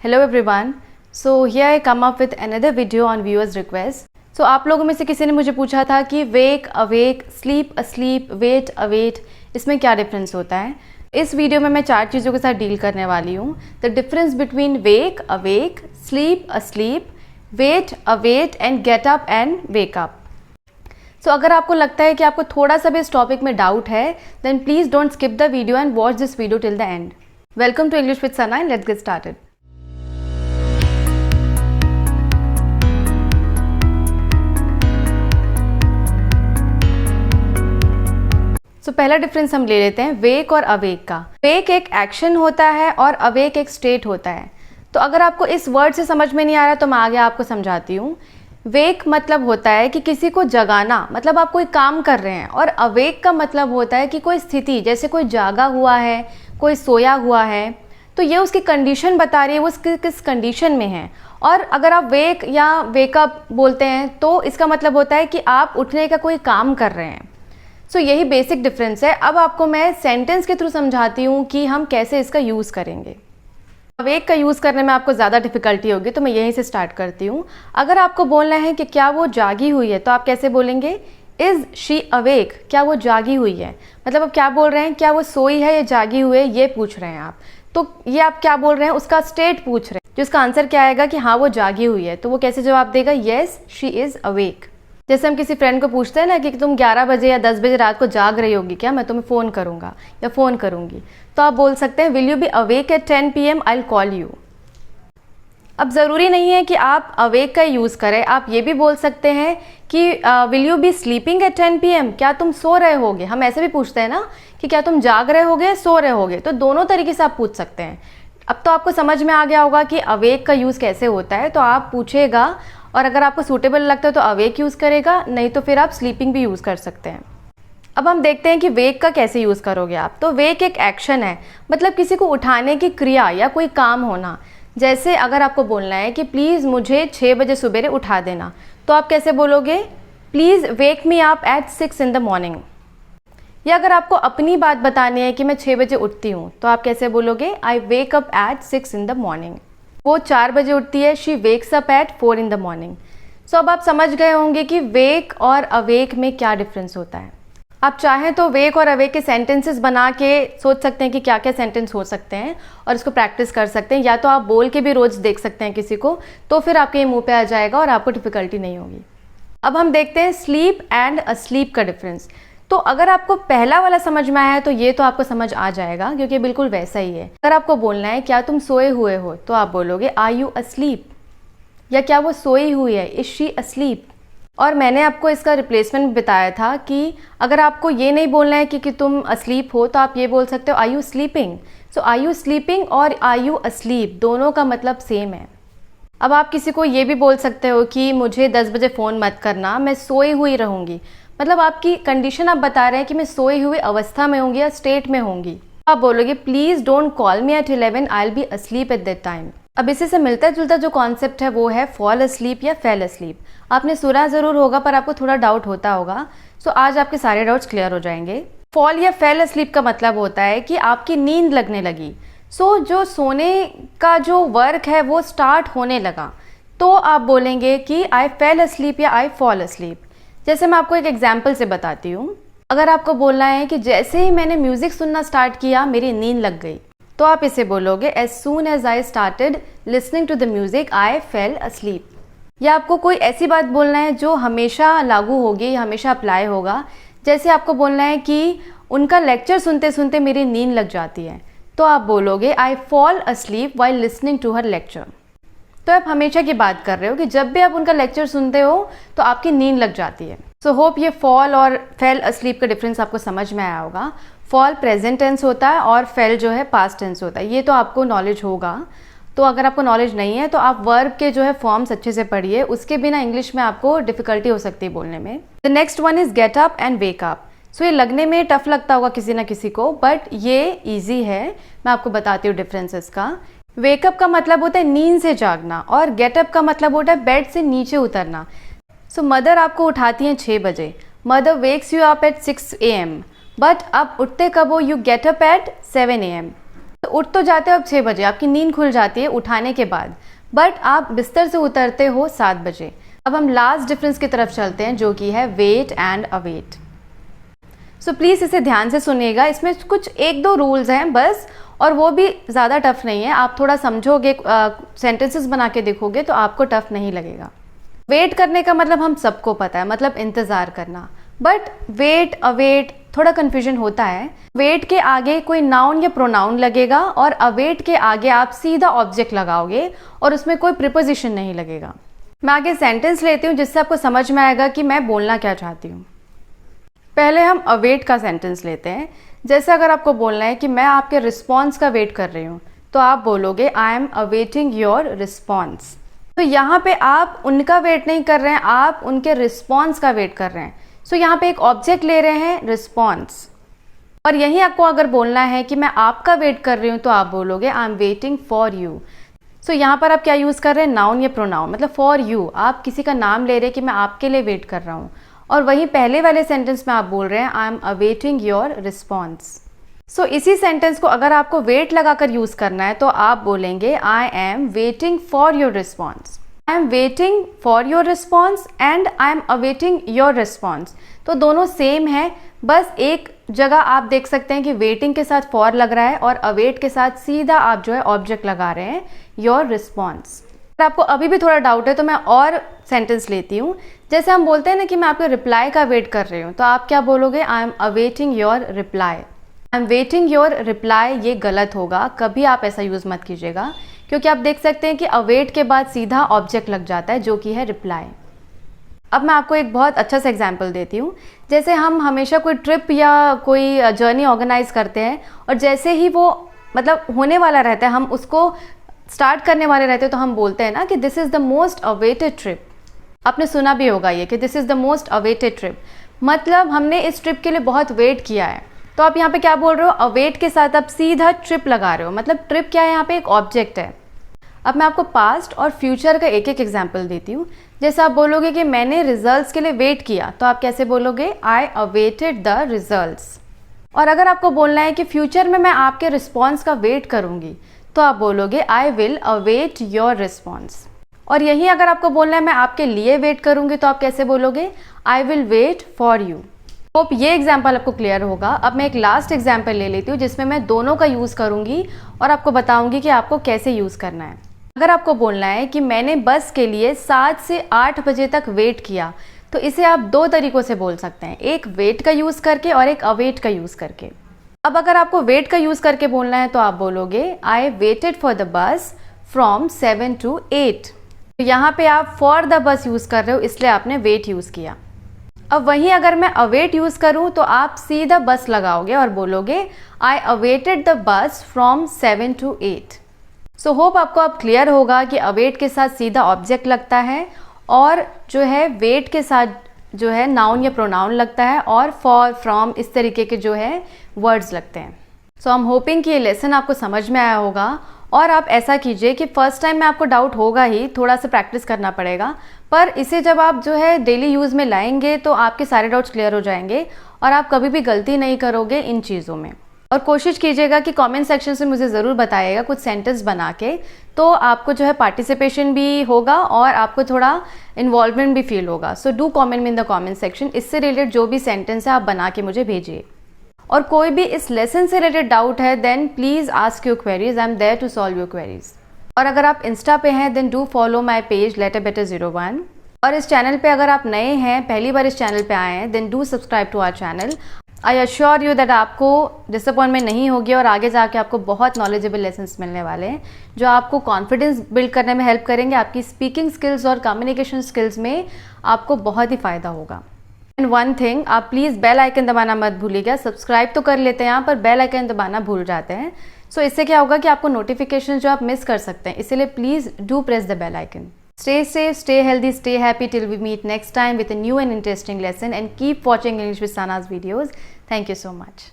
Hello everyone. So here I come up with another video on viewers request. So आप लोगों में से किसी ने मुझे पूछा था कि wake, awake, sleep, asleep, wait, await इसमें क्या डिफरेंस होता है। इस वीडियो में मैं 4 चीज़ों के साथ डील करने वाली हूँ। The difference between wake, awake, sleep, asleep, wait, await and get up and wake up. सो अगर आपको लगता है कि आपको थोड़ा सा भी इस टॉपिक में डाउट है then please don't skip the video and watch this video till the end. Welcome to English with Sana and let's get started. So पहला डिफरेंस हम ले लेते हैं वेक और अवेक का. वेक एक एक्शन होता है और अवेक एक स्टेट होता है. तो अगर आपको इस वर्ड से समझ में नहीं आ रहा तो मैं आगे आपको समझाती हूँ. वेक मतलब होता है कि किसी को जगाना, मतलब आप कोई काम कर रहे हैं, और अवेक का मतलब होता है कि कोई स्थिति, जैसे कोई जागा हुआ है, कोई सोया हुआ है, तो ये उसकी कंडीशन बता रही है वो किस कंडीशन में है. और अगर आप वेक या वेकअप बोलते हैं तो इसका मतलब होता है कि आप उठने का कोई काम कर रहे हैं. सो यही बेसिक डिफरेंस है. अब आपको मैं सेंटेंस के थ्रू समझाती हूँ कि हम कैसे इसका यूज़ करेंगे. अवेक का यूज़ करने में आपको ज़्यादा डिफिकल्टी होगी तो मैं यहीं से स्टार्ट करती हूँ. अगर आपको बोलना है कि क्या वो जागी हुई है तो आप कैसे बोलेंगे, इज़ शी अवेक, क्या वो जागी हुई है. मतलब आप क्या बोल रहे हैं, क्या वो सोई है या जागी हुई है, ये पूछ रहे हैं आप. तो ये आप क्या बोल रहे हैं, उसका स्टेट पूछ रहे हैं. जिसका आंसर क्या आएगा कि हाँ वो जागी हुई है, तो वो कैसे जवाब देगा, येस शी इज़ अवेक. जैसे हम किसी फ्रेंड को पूछते हैं ना कि तुम 11 बजे या 10 बजे रात को जाग रही होगी क्या, मैं तुम्हें फ़ोन करूँगा या फ़ोन करूँगी, तो आप बोल सकते हैं will you be awake eight 10 PM, I will call you. अब ज़रूरी नहीं है कि आप अवेक का यूज़ करें, आप ये भी बोल सकते हैं कि will you B sleeping at 10 PM, क्या तुम सो रहे होगे. हम ऐसे भी पूछते हैं ना कि क्या तुम जाग रहे होगे, सो रहे होगे, तो दोनों तरीके से आप पूछ सकते हैं. अब तो आपको समझ में आ गया होगा कि अवेक का यूज़ कैसे होता है, तो आप पूछेगा और अगर आपको सूटेबल लगता है तो अवेक यूज़ करेगा, नहीं तो फिर आप स्लीपिंग भी यूज़ कर सकते हैं. अब हम देखते हैं कि वेक का कैसे यूज़ करोगे आप. तो वेक एक एक्शन है, मतलब किसी को उठाने की क्रिया या कोई काम होना. जैसे अगर आपको बोलना है कि प्लीज़ मुझे 6 बजे सुबह उठा देना, तो आप कैसे बोलोगे, please wake me up at 6 in the morning. या अगर आपको अपनी बात बतानी है कि मैं 6 बजे उठती हूँ, तो आप कैसे बोलोगे, I wake up at 6 in the morning. वो 4 बजे उठती है, she wakes up at 4 in the morning. So अब आप समझ गए होंगे कि वेक और अवेक में क्या डिफरेंस होता है. आप चाहें तो वेक और अवेक के सेंटेंसेस बना के सोच सकते हैं कि क्या क्या सेंटेंस हो सकते हैं और इसको प्रैक्टिस कर सकते हैं, या तो आप बोल के भी रोज़ देख सकते हैं किसी को, तो फिर आपके ये मुंह पे आ जाएगा और आपको डिफ़िकल्टी नहीं होगी. अब हम देखते हैं स्लीप एंड अस्लीप का डिफरेंस. तो अगर आपको पहला वाला समझ में आया है तो ये तो आपको समझ आ जाएगा क्योंकि बिल्कुल वैसा ही है. अगर आपको बोलना है क्या तुम सोए हुए हो, तो आप बोलोगे आर यू अस्लीप, या क्या वो सोई हुई है, इज शी अस्लीप. और मैंने आपको इसका रिप्लेसमेंट बताया था कि अगर आपको ये नहीं बोलना है कि तुम अस्लीप हो, तो आप ये बोल सकते हो are you sleeping. So are you sleeping और आर यू अस्लीप दोनों का मतलब सेम है. अब आप किसी को ये भी बोल सकते हो कि मुझे 10 बजे फ़ोन मत करना, मैं सोई हुई रहूँगी. मतलब आपकी कंडीशन आप बता रहे हैं कि मैं सोई हुई अवस्था में होंगी या स्टेट में होंगी. आप बोलोगे please don't call me at 11, I will be asleep at that time. अब इसी से मिलता जुलता जो कॉन्सेप्ट है वो है फॉल अस्लीप या फेल अस्लीप. आपने सुना ज़रूर होगा पर आपको थोड़ा डाउट होता होगा. सो आज आपके सारे डाउट्स क्लियर हो जाएंगे. फॉल या फेल अस्लीप का मतलब होता है कि आपकी नींद लगने लगी. सो जो सोने का जो वर्क है वो स्टार्ट होने लगा, तो आप बोलेंगे कि आई फेल अस्लीप या आई फॉल अस्लीप. जैसे मैं आपको एक एग्जाम्पल से बताती हूँ. अगर आपको बोलना है कि जैसे ही मैंने म्यूज़िक सुनना स्टार्ट किया मेरी नींद लग गई, तो आप इसे बोलोगे as soon as I started listening to the music I fell asleep. या आपको कोई ऐसी बात बोलना है जो हमेशा लागू होगी, हमेशा अप्लाई होगा. जैसे आपको बोलना है कि उनका लेक्चर सुनते सुनते मेरी नींद लग जाती है, तो आप बोलोगे I fall asleep while listening to her lecture. तो आप हमेशा की बात कर रहे हो कि जब भी आप उनका लेक्चर सुनते हो तो आपकी नींद लग जाती है. सो होप ये फॉल और फेल अस्लीप का डिफरेंस आपको समझ में आया होगा. फॉल प्रेजेंट टेंस होता है और फेल जो है पास्ट टेंस होता है. ये तो आपको नॉलेज होगा. तो अगर आपको नॉलेज नहीं है तो आप वर्ब के जो है फॉर्म्स अच्छे से पढ़िए, उसके बिना इंग्लिश में आपको डिफिकल्टी हो सकती है बोलने में. The next one is get up and wake up. So ये लगने में टफ लगता होगा किसी ना किसी को, बट ये ईजी है. मैं आपको बताती हूँ डिफरेंसेस का. वेकअप का मतलब होता है नींद से जागना और गेटअप का मतलब होता है बेड से नीचे उतरना. सो मदर आपको उठाती हैं 6 बजे, mother wakes you up at 6 AM, but आप उठते कब हो, you get up at 7 AM. तो उठ तो जाते हो आप 6 बजे, आपकी नींद खुल जाती है उठाने के बाद, बट आप बिस्तर से उतरते हो 7 बजे। अब हम लास्ट डिफरेंस की तरफ चलते हैं, जो कि है wait and await. So please इसे ध्यान से सुनिएगा, इसमें कुछ 1-2 रूल्स हैं बस, और वो भी ज़्यादा टफ नहीं है। आप थोड़ा समझोगे, सेंटेंसेस बना के देखोगे तो आपको टफ नहीं लगेगा। वेट करने का मतलब हम सबको पता है, मतलब इंतज़ार करना, बट वेट अवेट थोड़ा कन्फ्यूजन होता है। वेट के आगे कोई नाउन या प्रोनाउन लगेगा और अवेट के आगे आप सीधा ऑब्जेक्ट लगाओगे और उसमें कोई प्रिपोजिशन नहीं लगेगा। मैं आगे सेंटेंस लेती हूँ जिससे आपको समझ में आएगा कि मैं बोलना क्या चाहती हूँ। पहले हम अवेट का सेंटेंस लेते हैं। जैसे अगर आपको बोलना है कि मैं आपके रिस्पॉन्स का वेट कर रही हूँ, तो आप बोलोगे I am awaiting your response. तो यहाँ पे आप उनका वेट नहीं कर रहे हैं, आप उनके रिस्पॉन्स का वेट कर रहे हैं। सो यहाँ पे एक ऑब्जेक्ट ले रहे हैं, रिस्पॉन्स। और यही आपको अगर बोलना है कि मैं आपका वेट कर रही हूँ, तो आप बोलोगे I am waiting for you. So यहाँ पर आप क्या यूज़ कर रहे हैं, नाउन या प्रोनाउन, मतलब फॉर यू, आप किसी का नाम ले रहे हैं कि मैं आपके लिए वेट कर रहा हूँ। और वहीं पहले वाले सेंटेंस में आप बोल रहे हैं I am awaiting your response. So इसी सेंटेंस को अगर आपको वेट लगाकर यूज़ करना है, तो आप बोलेंगे आई am waiting for your response. I am waiting for your response and I am awaiting your response. तो दोनों सेम है, बस एक जगह आप देख सकते हैं कि वेटिंग के साथ फॉर लग रहा है और अवेट के साथ सीधा आप जो है ऑब्जेक्ट लगा रहे हैं, योर रिस्पॉन्स। अगर आपको अभी भी थोड़ा डाउट है तो मैं और सेंटेंस लेती हूँ। जैसे हम बोलते हैं ना कि मैं आपके रिप्लाई का वेट कर रही हूँ, तो आप क्या बोलोगे, I am awaiting your reply. I am waiting your reply, ये गलत होगा, कभी आप ऐसा यूज़ मत कीजिएगा, क्योंकि आप देख सकते हैं कि अवेट के बाद सीधा ऑब्जेक्ट लग जाता है जो कि है रिप्लाई। अब मैं आपको एक बहुत अच्छा सा एग्जांपल देती हूँ। जैसे हम हमेशा कोई ट्रिप या कोई जर्नी ऑर्गेनाइज करते हैं और जैसे ही वो मतलब होने वाला रहता है, हम उसको स्टार्ट करने वाले रहते हैं, तो हम बोलते हैं ना कि this is the most awaited trip. आपने सुना भी होगा ये कि this is the most awaited trip, मतलब हमने इस ट्रिप के लिए बहुत वेट किया है। तो आप यहाँ पे क्या बोल रहे हो, अवेट के साथ आप सीधा ट्रिप लगा रहे हो, मतलब ट्रिप क्या है, यहाँ पे एक ऑब्जेक्ट है। अब मैं आपको पास्ट और फ्यूचर का एक एक एग्जाम्पल देती हूँ। जैसे आप बोलोगे कि मैंने रिजल्ट्स के लिए वेट किया, तो आप कैसे बोलोगे, आई अवेटेड द रिजल्ट्स। और अगर आपको बोलना है कि फ्यूचर में मैं आपके रिस्पॉन्स का वेट करूँगी, तो आप बोलोगे I will await your response. और यही अगर आपको बोलना है मैं आपके लिए वेट करूँगी, तो आप कैसे बोलोगे, I will wait for you. Hope ये एग्जाम्पल आपको क्लियर होगा। अब मैं एक लास्ट एग्जाम्पल ले लेती हूँ जिसमें मैं दोनों का यूज़ करूँगी और आपको बताऊँगी कि आपको कैसे यूज़ करना है। अगर आपको बोलना है कि मैंने बस के लिए 7 से 8 बजे तक वेट किया, तो इसे आप 2 तरीक़ों से बोल सकते हैं, एक वेट का यूज़ करके और एक अवेट का यूज़ करके। अब अगर आपको वेट का यूज़ करके बोलना है, तो आप बोलोगे I waited for the bus from 7 to 8। तो यहाँ पे आप फॉर द बस यूज़ कर रहे हो, इसलिए आपने वेट यूज़ किया। अब वहीं अगर मैं अवेट यूज़ करूँ, तो आप सीधा बस लगाओगे और बोलोगे I awaited the bus from 7 to 8। So hope आपको अब क्लियर होगा कि अवेट के साथ सीधा ऑब्जेक्ट लगता है और जो है वेट के साथ जो है नाउन या प्रोनाउन लगता है और फॉर फ्रॉम इस तरीके के जो है वर्ड्स लगते हैं। सो आई एम होपिंग कि ये लेसन आपको समझ में आया होगा। और आप ऐसा कीजिए कि फर्स्ट टाइम में आपको डाउट होगा ही, थोड़ा सा प्रैक्टिस करना पड़ेगा, पर इसे जब आप जो है डेली यूज़ में लाएंगे तो आपके सारे डाउट्स क्लियर हो जाएंगे और आप कभी भी गलती नहीं करोगे इन चीज़ों में। और कोशिश कीजिएगा कि कमेंट सेक्शन से मुझे ज़रूर बताइएगा कुछ सेंटेंस बना के, तो आपको जो है पार्टिसिपेशन भी होगा और आपको थोड़ा इन्वॉल्वमेंट भी फील होगा। So do comment in the comment section, इससे रिलेटेड जो भी सेंटेंस है आप बना के मुझे भेजिए। और कोई भी इस लेसन से रिलेटेड डाउट है, then please ask your queries, I am there to solve your queries. और अगर आप इंस्टा पे हैं, then do follow my page letterbetter01। और इस चैनल पे अगर आप नए हैं, पहली बार इस चैनल पे आए हैं, then do subscribe to our channel. I assure you that आपको डिसअपॉइंटमेंट नहीं होगी और आगे जाके आपको बहुत नॉलेजेबल लेसन्स मिलने वाले हैं जो आपको कॉन्फिडेंस बिल्ड करने में हेल्प करेंगे। आपकी स्पीकिंग स्किल्स और कम्युनिकेशन स्किल्स में आपको बहुत ही फ़ायदा होगा। एंड वन थिंग, आप प्लीज़ बेल आइकन दबाना मत भूलिएगा। सब्सक्राइब तो कर लेते हैं यहाँ पर, बेल आइकन दबाना भूल जाते हैं। सो इससे क्या होगा कि आपको नोटिफिकेशन जो आप मिस कर सकते हैं, इसीलिए please do press the bell icon. Stay safe, stay healthy, stay happy till we meet next time with a new and interesting lesson, and keep watching English with Sana's videos. Thank you so much.